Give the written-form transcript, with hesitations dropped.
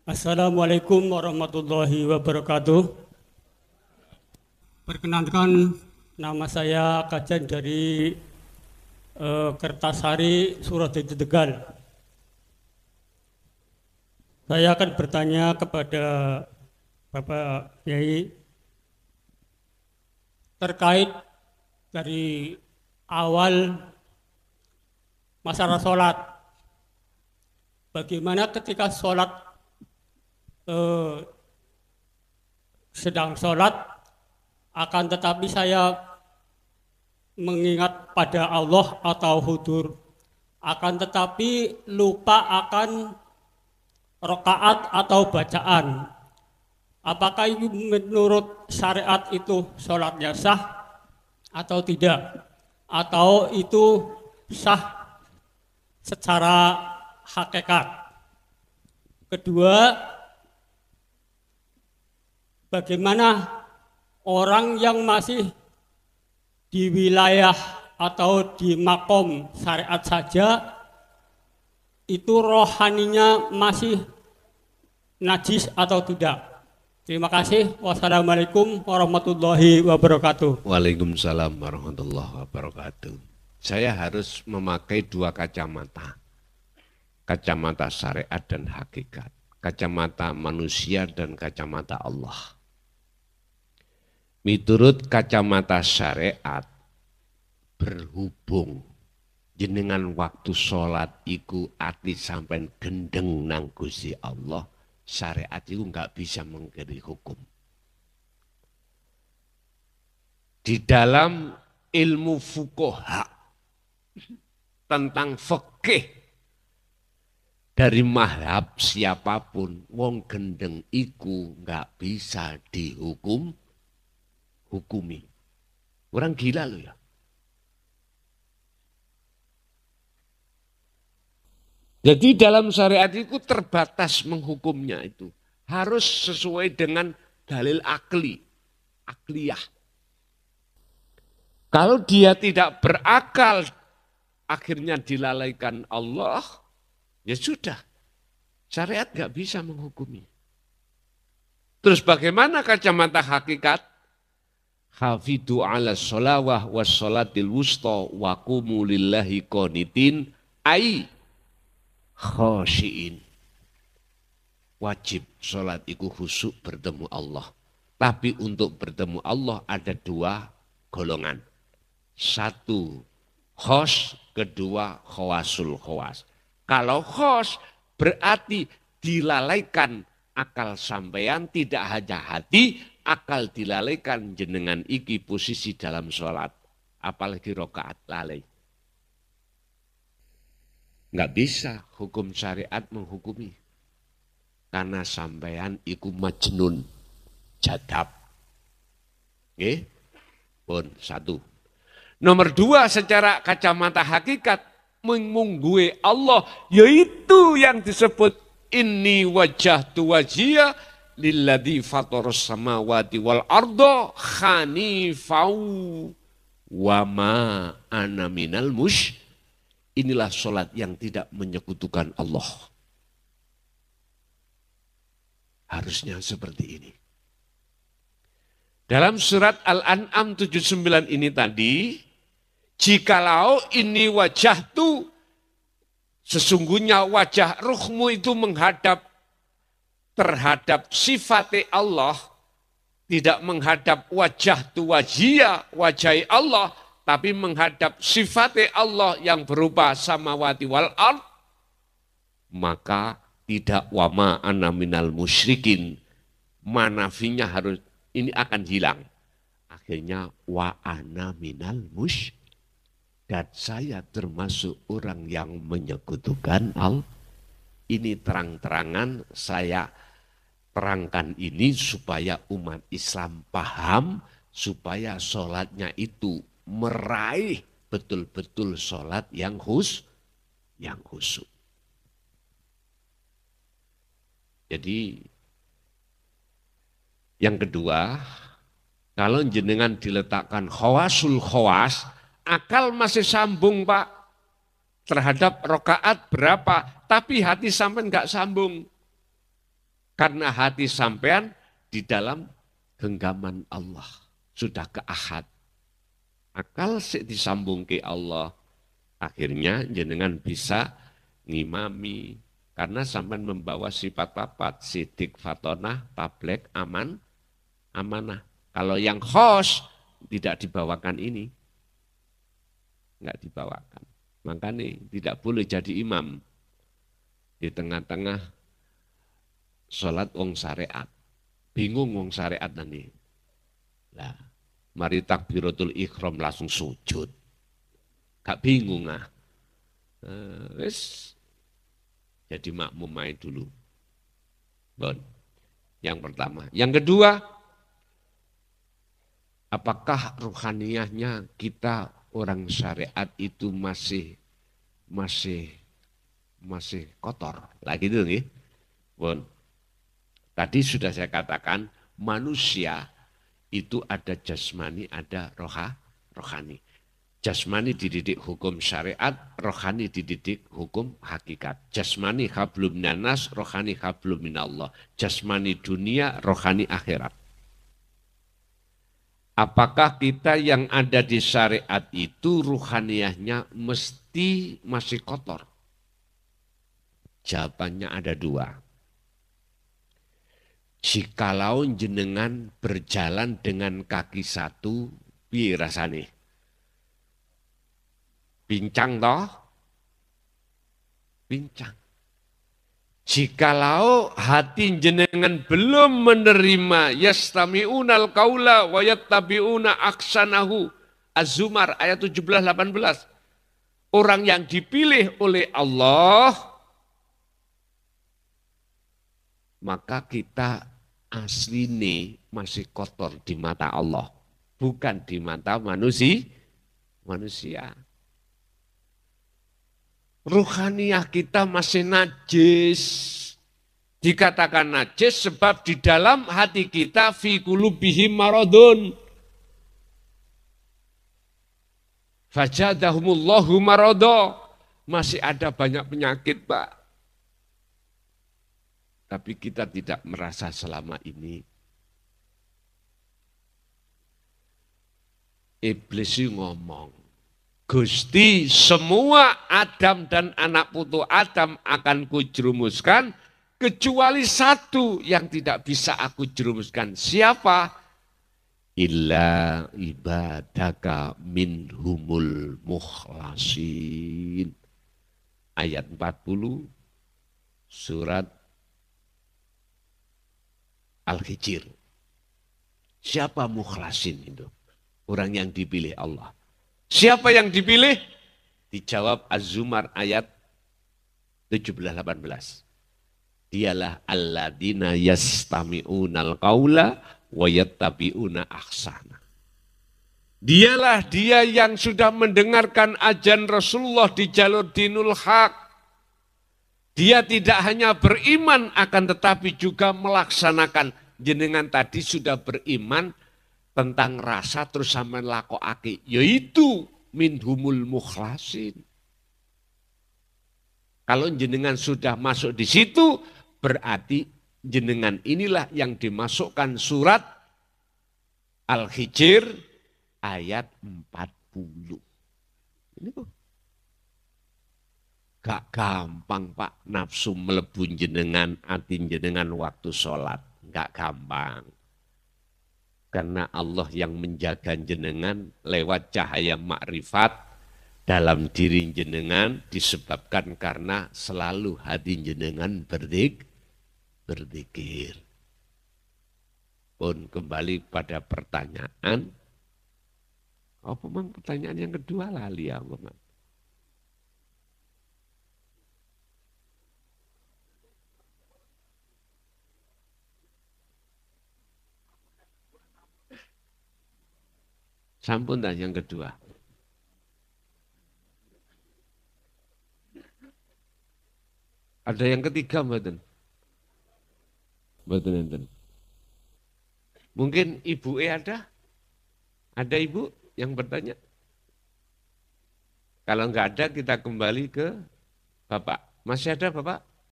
Assalamualaikum warahmatullahi wabarakatuh. Perkenalkan, nama saya Kajan dari Kertasari, Suradadi Tegal. Saya akan bertanya kepada Bapak Yai terkait dari awal masalah sholat. Bagaimana ketika sholat sedang sholat, akan tetapi saya mengingat pada Allah atau hudur, akan tetapi lupa akan rakaat atau bacaan. Apakah menurut syariat itu sholatnya sah atau tidak? Atau itu sah secara hakikat? Kedua, bagaimana orang yang masih di wilayah atau di makom syariat saja itu rohaninya masih najis atau tidak? Terima kasih. Wassalamualaikum warahmatullahi wabarakatuh. Waalaikumsalam warahmatullahi wabarakatuh. Saya harus memakai dua kacamata. Kacamata syariat dan hakikat. Kacamata manusia dan kacamata Allah. Miturut kacamata syariat, berhubung jenengan waktu sholat iku ati sampai gendeng nang Gusti Allah, syariat itu enggak bisa mengkiri hukum. Di dalam ilmu fuqaha tentang fikih dari mazhab siapapun, wong gendeng iku enggak bisa hukumi. Orang gila loh ya. Jadi dalam syariat itu terbatas menghukumnya itu. Harus sesuai dengan dalil akliyah. Kalau dia tidak berakal, akhirnya dilalaikan Allah, ya sudah. Syariat gak bisa menghukumi. Terus bagaimana kacamata hakikat? Hafidhu ala sholawah was sholatil wusta wa qumu lillahi qanitin ai khosyiin. Wajib sholat itu khusyuk bertemu Allah. Tapi untuk bertemu Allah ada dua golongan. Satu khos, kedua khawasul khawas. Kalau khos berarti dilalaikan akal sampean, tidak hanya hati, akal dilalaikan jenengan iki posisi dalam sholat. Apalagi rokaat lalai. Enggak bisa hukum syariat menghukumi. Karena sampean iku majnun, jadab. Oke? Pun satu. Nomor dua, secara kacamata hakikat, mengunggui Allah, yaitu yang disebut inni wajjahtu wajhiya lilladzi fataras samawati wal arda hanifau wa ma ana minal musyrikin. Inilah sholat yang tidak menyekutukan Allah. Harusnya seperti ini. Dalam surat Al-An'am 79 ini tadi, jikalau ini wajah tu, sesungguhnya wajah ruhmu itu menghadap terhadap sifat Allah, tidak menghadap wajah tu wajia, wajah Allah, tapi menghadap sifat Allah yang berupa samawati wal ard, maka tidak wama ana minal musyrikin. Manafinya harus ini akan hilang. Akhirnya wa ana minal musyrikin. Dan saya termasuk orang yang menyekutukan Allah. Ini terang-terangan saya terangkan ini supaya umat Islam paham, supaya sholatnya itu meraih betul-betul sholat yang khusyuk. Jadi yang kedua, kalau jenengan diletakkan khawasul khawas, akal masih sambung Pak terhadap rokaat berapa, tapi hati sampai enggak sambung. Karena hati sampean di dalam genggaman Allah. Sudah ke ahad. Akal disambung ke Allah. Akhirnya jenengan bisa ngimami. Karena sampean membawa sifat papat. Sidik, fatonah, tablek, aman, amanah. Kalau yang khos tidak dibawakan ini. Enggak dibawakan. Makanya tidak boleh jadi imam. Di tengah-tengah sholat wong syariat. Bingung wong syariat nanti. Lah, mari takbiratul ikhram langsung sujud. Gak bingung ah. Wis jadi makmum main dulu. Bon. Yang pertama. Yang kedua, apakah rohaniyahnya kita orang syariat itu masih kotor? Lagi itu nih. Bon. Tadi sudah saya katakan manusia itu ada jasmani, ada rohani. Jasmani dididik hukum syariat, rohani dididik hukum hakikat. Jasmani hablum minas, rohani hablum minallah. Jasmani dunia, rohani akhirat. Apakah kita yang ada di syariat itu rohaniyahnya mesti masih kotor? Jawabannya ada dua. Jikalau jenengan berjalan dengan kaki satu, piye rasane? Pincang toh? Pincang. Jikalau hati jenengan belum menerima yastami'unal qaula wa yattabi'una aksanahu. Az-Zumar ayat 17-18. Orang yang dipilih oleh Allah, maka kita asline masih kotor di mata Allah, bukan di mata manusia. Ruhaniyah kita masih najis. Dikatakan najis sebab di dalam hati kita fi qulubihim maradun. Fajadahumullahu marada. Masih ada banyak penyakit, Pak. Tapi kita tidak merasa selama ini. Iblis ngomong, Gusti, semua Adam dan anak putu Adam akan kujerumuskan, kecuali satu yang tidak bisa aku jerumuskan. Siapa? Illa ibadaka minhumul mukhlasin. Ayat 40 surat Al-Hijr. Siapa mukhlasin itu? Orang yang dipilih Allah. Siapa yang dipilih? Dijawab Az-Zumar ayat 17-18. Dialah alladzina yastami'unal qaula wa yattabi'una ahsana. Dialah dia yang sudah mendengarkan ajan Rasulullah di jalur dinul haq. Dia tidak hanya beriman akan tetapi juga melaksanakan. Jenengan tadi sudah beriman tentang rasa terus sampean lakokake, yaitu minhumul mukhlasin. Kalau jenengan sudah masuk di situ, berarti jenengan inilah yang dimasukkan surat Al-Hijr ayat 40. Ini kok gak gampang, Pak, nafsu melebu jenengan, hati jenengan waktu sholat. Gak gampang. Karena Allah yang menjaga jenengan lewat cahaya makrifat dalam diri jenengan disebabkan karena selalu hati jenengan berzikir. Pun kembali pada pertanyaan. Apa memang pertanyaan yang kedua lali ya, Pak? Sampun dah yang kedua. Ada yang ketiga, mboten? Mboten enten. Mungkin ibu ada? Ada ibu yang bertanya? Kalau enggak ada kita kembali ke Bapak. Masih ada Bapak?